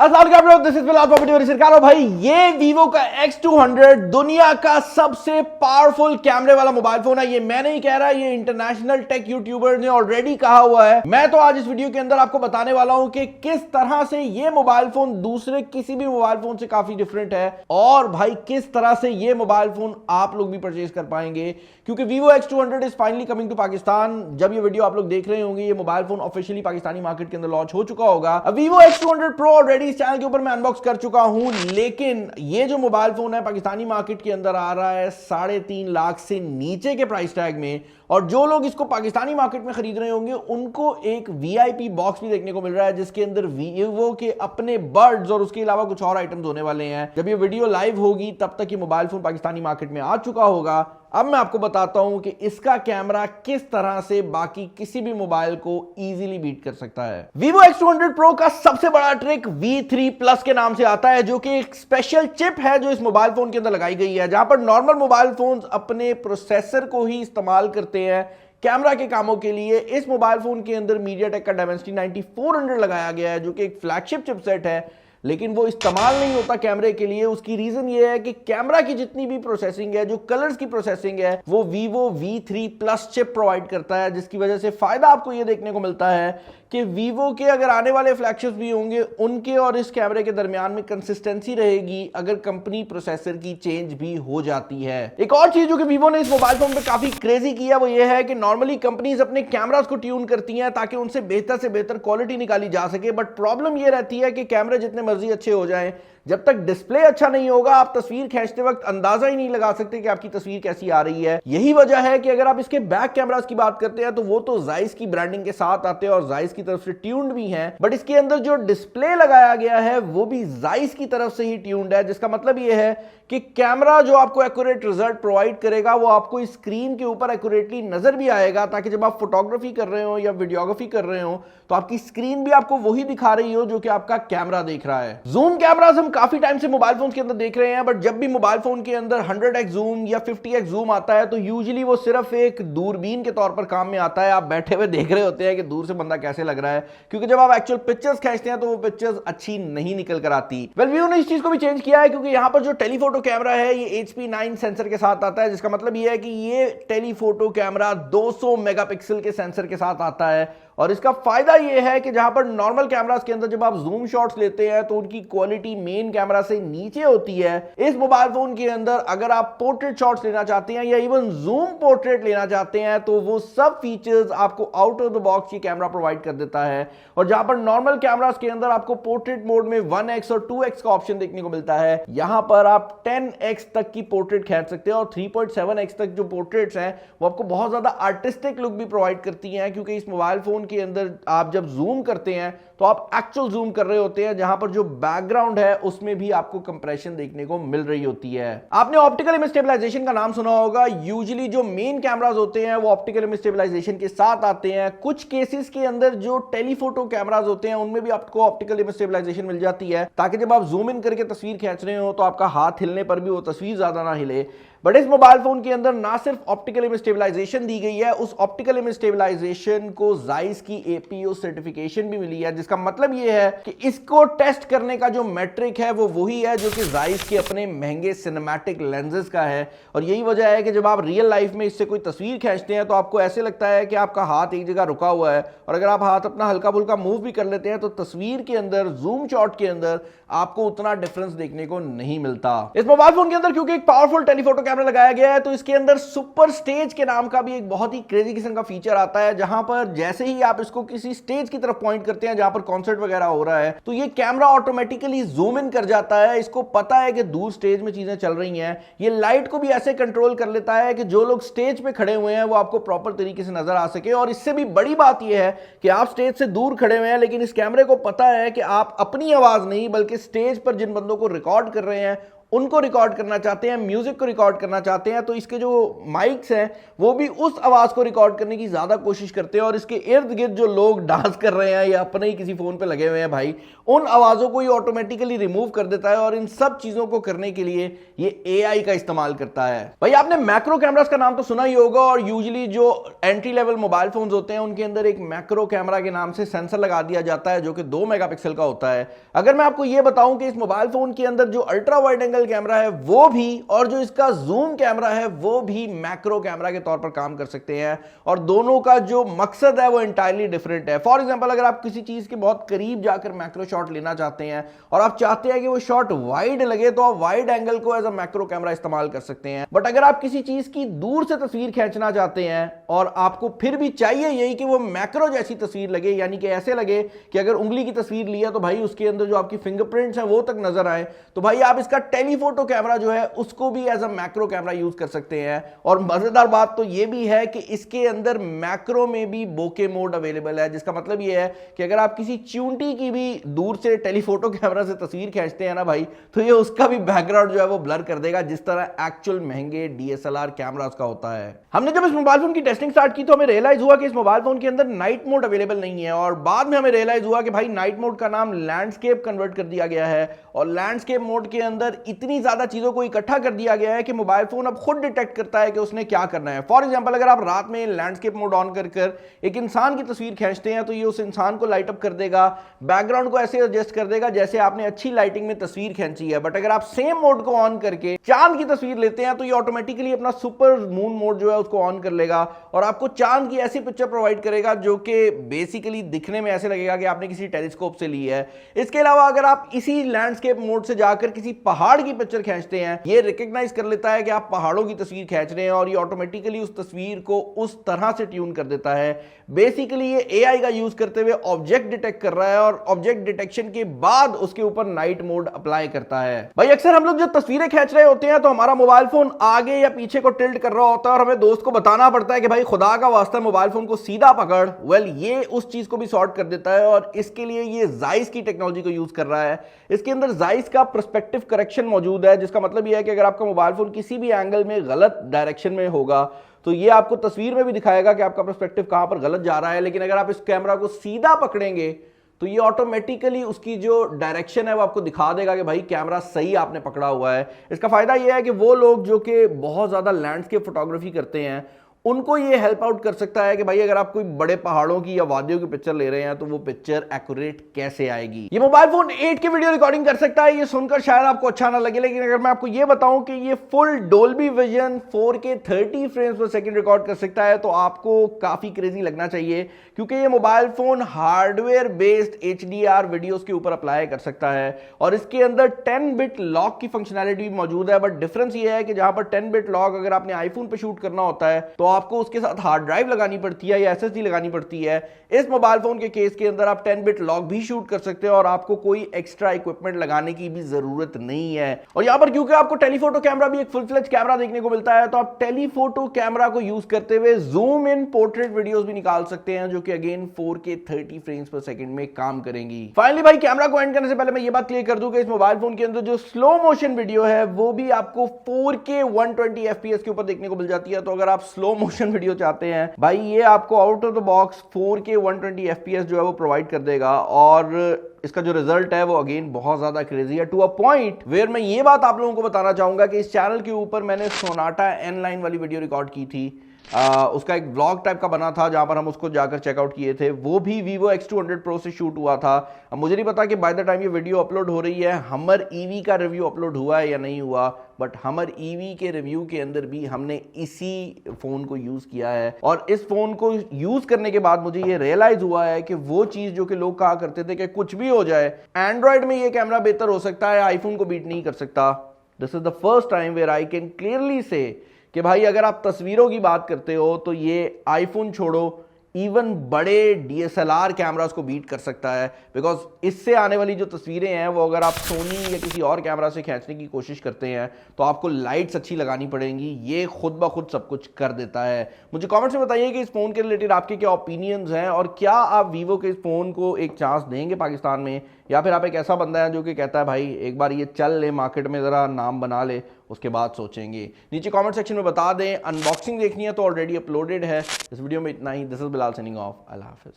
भाई ये Vivo का X200 दुनिया का सबसे पावरफुल कैमरे वाला मोबाइल फोन है। ये मैं नहीं कह रहा, ये इंटरनेशनल टेक यूट्यूबर ने ऑलरेडी कहा हुआ है। मैं तो आज इस वीडियो के अंदर आपको बताने वाला हूं कि किस तरह से ये मोबाइल फोन दूसरे किसी भी मोबाइल फोन से काफी डिफरेंट है और भाई किस तरह से ये मोबाइल फोन आप लोग भी परचेज कर पाएंगे, क्योंकि Vivo X200 is finally coming to Pakistan. जब ये वीडियो आप लोग देख रहे होंगे ये mobile phone officially Pakistani market के अंदर लॉन्च हो चुका होगा। Vivo X200 Pro ऑलरेडी इस चैनल के ऊपर मैं अनबॉक्स कर चुका हूं, लेकिन ये जो मोबाइल फोन है पाकिस्तानी मार्केट के अंदर आ रहा है 3.5 लाख से नीचे के प्राइस टैग में, और जो लोग इसको पाकिस्तानी मार्केट में खरीद रहे होंगे उनको एक वीआईपी बॉक्स भी देखने को मिल रहा है जिसके अंदर Vivo के अपने बर्ड्स और उसके अलावा कुछ और आइटम्स होने वाले हैं। जब ये वीडियो लाइव होगी तब तक ये मोबाइल फोन पाकिस्तानी मार्केट में आ चुका होगा। अब मैं आपको बताता हूं कि इसका कैमरा किस तरह से बाकी किसी भी मोबाइल को इजीली बीट कर सकता है। Vivo X200 Pro का सबसे बड़ा ट्रिक V3 Plus के नाम से आता है, जो कि एक स्पेशल चिप है जो इस मोबाइल फोन के अंदर लगाई गई है। जहां पर नॉर्मल मोबाइल फोन अपने प्रोसेसर को ही इस्तेमाल करते हैं कैमरा के कामों के लिए, इस मोबाइल फोन के अंदर MediaTek का Dimensity 9400 लगाया गया है जो कि एक फ्लैगशिप चिपसेट है, लेकिन वो इस्तेमाल नहीं होता कैमरे के लिए। उसकी रीजन ये है कि कैमरा की जितनी भी प्रोसेसिंग है, जो कलर्स की प्रोसेसिंग है, वो Vivo V3 Plus chip provide करता है, जिसकी वजह से फायदा आपको ये देखने को मिलता है कि Vivo के अगर आने वाले फ्लैगशिप्स भी होंगे उनके और इस कैमरे के दरमियान में कंसिस्टेंसी रहेगी अगर कंपनी प्रोसेसर की चेंज भी हो जाती है। एक और चीज जो कि Vivo ने इस मोबाइल फोन पे काफी क्रेजी किया वो ये है कि नॉर्मली कंपनीज अपने कैमरास को ट्यून करती हैं ताकि उनसे बेहतर से बेहतर क्वालिटी निकाली जा सके, बट प्रॉब्लम ये रहती है कि कैमरे जितने मर्जी अच्छे हो जाएं, जब तक डिस्प्ले अच्छा नहीं होगा आप तस्वीर खींचते वक्त अंदाजा ही नहीं लगा सकते कि आपकी तस्वीर कैसी आ रही है। यही वजह है कि अगर आप इसके बैक कैमरास की बात करते हैं तो वो तो Zeiss की ब्रांडिंग के साथ आते हैं और Zeiss की तरफ से ट्यून्ड भी हैं, बट इसके अंदर जो डिस्प्ले लगाया गया है वो भी Zeiss की तरफ से ही ट्यून्ड है, जिसका मतलब ये है कि कैमरा जो आपको एक्यूरेट रिजल्ट प्रोवाइड करेगा वो आपको स्क्रीन के ऊपर एक्यूरेटली नजर भी आएगा, ताकि जब आप फोटोग्राफी कर रहे हो या वीडियोग्राफी कर रहे हो तो आपकी स्क्रीन भी आपको वही दिखा रही हो जो कि आपका कैमरा देख रहा है। जूम कैमरास हम काफी टाइम से मोबाइल फोन के अंदर देख रहे हैं, बट जब भी मोबाइल फोन के अंदर 100x जूम या 50x जूम आता है तो यूजुअली वो सिर्फ एक दूरबीन के तौर पर काम में आता है। आप बैठे हुए देख रहे होते हैं कि दूर से बंदा कैसे लग रहा है, क्योंकि जब आप एक्चुअल पिक्चर्स खींचते हैं तो वो पिक्चर्स अच्छी नहीं निकल कर आती। वेल Vivo ने इस चीज को भी चेंज किया है, क्योंकि यहां पर जो टेलीफोटो कैमरा है ये HP9 सेंसर के साथ आता है, जिसका मतलब ये है कि ये टेलीफोटो कैमरा 200 मेगापिक्सल के सेंसर के साथ आता है। और इसका फायदा यह है कि जहां पर नॉर्मल कैमरास के अंदर जब आप जूम शॉट्स लेते हैं तो उनकी क्वालिटी मेन कैमरा से नीचे होती है, इस मोबाइल फोन के अंदर अगर आप पोर्ट्रेट शॉट्स लेना चाहते हैं या इवन जूम पोर्ट्रेट लेना चाहते हैं तो वो सब फीचर्स आपको आउट ऑफ द बॉक्स ये कैमरा प्रोवाइड कर देता है। और जहां पर नॉर्मल कैमरास के अंदर आपको पोर्ट्रेट मोड में 1x और 2x का ऑप्शन देखने को मिलता है, यहां पर आप 10x तक की पोर्ट्रेट खींच सकते हैं और 3.7x तक जो पोर्ट्रेट्स हैं वो आपको बहुत ज्यादा आर्टिस्टिक लुक भी प्रोवाइड करती हैं, क्योंकि इस मोबाइल फोन के अंदर आप जब जूम करते हैं तो आप एक्चुअल जूम कर रहे होते हैं, जहां पर जो बैकग्राउंड है उसमें भी आपको कंप्रेशन देखने को मिल रही होती है। आपने ऑप्टिकल इमेज स्टेबलाइजेशन का नाम सुना होगा। यूजुअली जो मेन कैमरास होते हैं वो ऑप्टिकल इमेज स्टेबलाइजेशन के साथ आते हैं। कुछ केसेस के अंदर जो टेलीफोटो कैमरास होते हैं उनमें भी आपको ऑप्टिकल इमेज स्टेबलाइजेशन मिल जाती है, ताकि जब आप जूम इन करके तस्वीर खींच रहे हो तो आपका हाथ हिलने पर भी वो तस्वीर ज्यादा ना हिले। बट इस मोबाइल फोन के अंदर ना सिर्फ ऑप्टिकल इमेज स्टेबलाइजेशन दी गई है, उस ऑप्टिकल इमेज स्टेबलाइजेशन को Zeiss की APO सर्टिफिकेशन भी मिली है, जिसका मतलब यह है कि इसको टेस्ट करने का जो मैट्रिक है वो वही है जो कि Zeiss के अपने महंगे सिनेमैटिक लेंसेज का है। और यही वजह है कि जब आप रियल लाइफ में इससे कोई तस्वीर खींचते हैं तो आपको ऐसे लगता है कि आपका हाथ एक जगह रुका हुआ है, और अगर आप हाथ अपना हल्का फुल्का मूव भी कर लेते हैं तो तस्वीर के अंदर जूम शॉट के अंदर आपको उतना डिफरेंस देखने को नहीं मिलता। इस मोबाइल फोन के अंदर क्योंकि एक पावरफुल टेलीफोटो कैमरा लगाया गया है तो इसके अंदर सुपर स्टेज के नाम का भी एक बहुत ही क्रेजी किस्म का फीचर आता है, जहां पर जैसे ही आप इसको किसी स्टेज की तरफ पॉइंट करते हैं जहां पर कॉन्सर्ट वगैरह हो रहा है तो ये कैमरा ऑटोमेटिकली जूम इन कर जाता है। इसको पता है कि दूर स्टेज में चीजें चल रही हैं। ये लाइट को भी ऐसे कंट्रोल कर लेता है कि जो लोग स्टेज पे खड़े हुए हैं वो आपको प्रॉपर तरीके से नजर आ सके। और इससे भी बड़ी बात यह है कि आप स्टेज से दूर खड़े हुए हैं, लेकिन इस कैमरे को पता है कि आप अपनी आवाज नहीं बल्कि स्टेज पर जिन बंदों को रिकॉर्ड कर रहे हैं उनको रिकॉर्ड करना चाहते हैं, म्यूजिक को रिकॉर्ड करना चाहते हैं, तो इसके जो माइक्स हैं वो भी उस आवाज को रिकॉर्ड करने की ज्यादा कोशिश करते हैं और इसके इर्द गिर्द जो लोग डांस कर रहे हैं या अपने ही किसी फोन पे लगे हुए हैं भाई, उन आवाजों को ये ऑटोमेटिकली रिमूव कर देता है और इन सब चीजों को करने के लिए ये एआई का इस्तेमाल करता है। भाई आपने मैक्रो कैमरास का नाम तो सुना ही होगा और यूजुअली जो एंट्री लेवल मोबाइल फोन्स होते हैं उनके अंदर एक मैक्रो कैमरा के नाम से सेंसर लगा दिया जाता है जो कि 2 मेगापिक्सल का होता है। अगर मैं आपको यह बताऊं कि इस मोबाइल फोन के अंदर जो अल्ट्रा वाइड एंगल कैमरा है वो भी और जो इसका जूम कैमरा है वो भी मैक्रो कैमरा के तौर पर काम कर सकते हैं और दोनों का जो मकसद है वो इंटायरली डिफरेंट है। फॉर एग्जांपल अगर आप किसी चीज के बहुत करीब जाकर मैक्रो शॉट लेना चाहते हैं और आप चाहते हैं कि वो शॉट वाइड लगे तो आप वाइड एंगल को एज अ मैक्रो कैमरा इस्तेमाल कर सकते हैं। बट अगर आप किसी चीज की दूर से तस्वीर खींचना चाहते हैं और आपको फिर भी चाहिए यही कि वो मैक्रो जैसी तस्वीर लगे, यानी कि ऐसे लगे कि अगर उंगली की तस्वीर लिया तो भाई उसके अंदर जो आपकी फिंगरप्रिंट्स हैं वो तक नजर आए, तो भाई आप इसका टेलीफोटो कैमरा जो है उसको भी as a macro camera use कर सकते हैं। और मजेदार बात तो ये भी है कि इसके अंदर मैक्रो में भी बोके मोड अवेलेबल है, जिसका मतलब ये है कि अगर आप किसी च्यूंटी की भी दूर से टेलीफोटो कैमरा से तस्वीर खींचते हैं ना भाई, तो ये उसका भी बैकग्राउंड जो है वो ब्लर कर देगा, जिस तरह एक्चुअल महंगे डीएसएलआर कैमरा का होता है। हमने जब इस मोबाइल फोन की टेस्टिंग स्टार्ट की तो हमें रियलाइज हुआ कि इस मोबाइल फोन के अंदर नाइट मोड अवेलेबल नहीं है और बाद में हमें रियलाइज हुआ कि भाई नाइट मोड का नाम लैंडस्केप कन्वर्ट कर दिया गया है और लैंडस्केप मोड के अंदर इतनी ज्यादा चीजों को इकट्ठा कर दिया गया है कि मोबाइल फोन अब खुद डिटेक्ट करता है कि उसने क्या करना है। फॉर एग्जांपल अगर आप रात में लैंडस्केप मोड ऑन कर एक इंसान की तस्वीर खींचते हैं तो ये उस इंसान को लाइट अप कर देगा, बैकग्राउंड को ऐसे एडजस्ट कर देगा जैसे आपने अच्छी लाइटिंग में तस्वीर खींची है। बट अगर आप सेम मोड को ऑन करके चांद की तस्वीर लेते हैं तो ये ऑटोमेटिकली अपना सुपर मून मोड जो है उसको ऑन कर लेगा और आपको चांद की ऐसी पिक्चर प्रोवाइड करेगा जो कि बेसिकली दिखने में ऐसे लगेगा कि आपने किसी टेलीस्कोप से ली है। इसके अलावा अगर आप इसी लैंडस्केप मोड से जाकर किसी पहाड़ की पिक्चर खींचते हैं, ये रिकॉग्नाइज कर लेता है कि आप पहाड़ों की तस्वीर खींच रहे हैं और ये ऑटोमेटिकली उस तस्वीर को उस तरह से ट्यून कर देता है। बेसिकली ये एआई का यूज करते हुए ऑब्जेक्ट डिटेक्ट कर रहा है और ऑब्जेक्ट डिटेक्शन के बाद उसके ऊपर नाइट मोड अप्लाई करता है। भाई अक्सर हम लोग जब तस्वीरें खींच रहे होते हैं तो हमारा मोबाइल फोन आगे या पीछे को टिल्ट कर रहा होता है और हमें दोस्त को बताना पड़ता है कि भाई खुदा का वास्ता मोबाइल फोन को सीधा पकड़। वेल ये उस चीज को भी सॉर्ट कर देता है और इसके लिए ये जाइस की टेक्नोलॉजी को यूज कर रहा है। इसके अंदर जाइस का पर्सपेक्टिव करेक्शन मौजूद है, जिसका मतलब यह है कि अगर आपका मोबाइल फोन किसी भी एंगल में गलत डायरेक्शन में होगा तो ये आपको तस्वीर में भी दिखाएगा कि आपका पर्सपेक्टिव कहां पर गलत जा रहा है। लेकिन अगर आप इस कैमरा को सीधा पकड़ेंगे तो ये ऑटोमेटिकली उसकी जो डायरेक्शन है वो आपको दिखा देगा कि भाई कैमरा सही आपने पकड़ा हुआ है। इसका फायदा ये है कि वो लोग जो कि बहुत ज्यादा लैंडस्केप फोटोग्राफी करते हैं उनको ये हेल्प आउट कर सकता है कि भाई अगर आप कोई बड़े पहाड़ों की या वादियों की पिक्चर ले रहे हैं तो वो पिक्चर एक्यूरेट कैसे आएगी। ये mobile phone 8K video recording कर सकता है। ये सुनकर शायद आपको अच्छा ना लगे, लेकिन अगर मैं आपको ये बताऊं कि ये full Dolby vision 4K 30 frames पर सेकंड रिकॉर्ड कर सकता है तो आपको काफी क्रेजी लगना चाहिए, क्योंकि ये mobile phone hardware based HDR videos के ऊपर अप्लाई कर सकता है और इसके अंदर 10 बिट लॉक की फंक्शनैलिटी भी मौजूद है। बट डिफरेंस ये है कि जहां पर 10 बिट लॉक अगर आपने आईफोन पे शूट करना होता है तो आपको उसके साथ हार्ड ड्राइव लगानी पड़ती है या SSD लगानी पड़ती है। इस मोबाइल फोन के केस के अंदर आप 10 बिट लॉक भी शूट कर सकते हो और आपको कोई एक्स्ट्रा इक्विपमेंट लगाने की भी जरूरत नहीं है। और यहां पर क्योंकि आपको टेलीफोटो कैमरा भी एक फुल फ्लेज कैमरा देखने को मिलता है तो आप टेलीफोटो कैमरा को यूज करते हुए जूम इन पोर्ट्रेट वीडियोस भी निकाल सकते हैं जो कि अगेन 4K 30 फ्रेम्स पर सेकंड में काम करेंगी। फाइनली भाई कैमरा को एंड करने से पहले मैं ये बात क्लियर कर दूं कि इस मोबाइल फोन के अंदर जो स्लो मोशन वीडियो है वो भी आपको 4K 120 FPS के ऊपर देखने को मिल जाती है। तो अगर आप स्लो मोशन वीडियो चाहते हैं भाई ये आपको out of the box 4K 120 FPS जो है वो प्रोवाइड कर देगा और इसका जो रिजल्ट है वो अगेन बहुत ज्यादा क्रेजी है टू अ पॉइंट वेयर मैं ये बात आप लोगों को बताना चाहूंगा कि इस चैनल के ऊपर मैंने सोनाटा N9 वाली वीडियो रिकॉर्ड की थी। उसका एक ब्लॉग टाइप का बना था जहां पर हम उसको जाकर चेकआउट किए थे। वो भी Vivo X200 Pro से शूट हुआ था। अब मुझे नहीं पता कि बाय द टाइम ये वीडियो अपलोड हो रही है हमर ईवी का रिव्यू अपलोड हुआ है या नहीं हुआ, बट हमर ईवी के रिव्यू के अंदर भी हमने इसी फोन को यूज किया है और इस फोन को यूज करने के बाद मुझे ये रियलाइज हुआ है कि वो चीज जो कि लोग कहा करते थे कि कुछ भी हो जाए एंड्रॉइड में ये कैमरा बेहतर हो सकता है, आईफोन को बीट नहीं कर सकता। This is the first time where I can clearly say कि भाई अगर आप तस्वीरों की बात करते हो तो ये आईफोन छोड़ो इवन बड़े डीएसएलआर कैमरास को बीट कर सकता है। बिकॉज इससे आने वाली जो तस्वीरें हैं वो अगर आप सोनी या किसी और कैमरा से खींचने की कोशिश करते हैं तो आपको लाइट्स अच्छी लगानी पड़ेंगी, ये खुद ब खुद सब कुछ कर देता है। मुझे कमेंट्स में बताइए कि इस फोन के रिलेटेड आपके क्या ओपिनियंस हैं और क्या आप वीवो के इस फोन को एक चांस देंगे पाकिस्तान में, या फिर आप एक ऐसा बंदा है जो कि कहता है भाई एक बार ये चल ले, मार्केट में ज़रा नाम बना ले, उसके बाद सोचेंगे। नीचे कमेंट सेक्शन में बता दें। अनबॉक्सिंग देखनी है तो ऑलरेडी अपलोडेड है। इस वीडियो में इतना ही। This is Bilal signing off. Allah हाफिज़।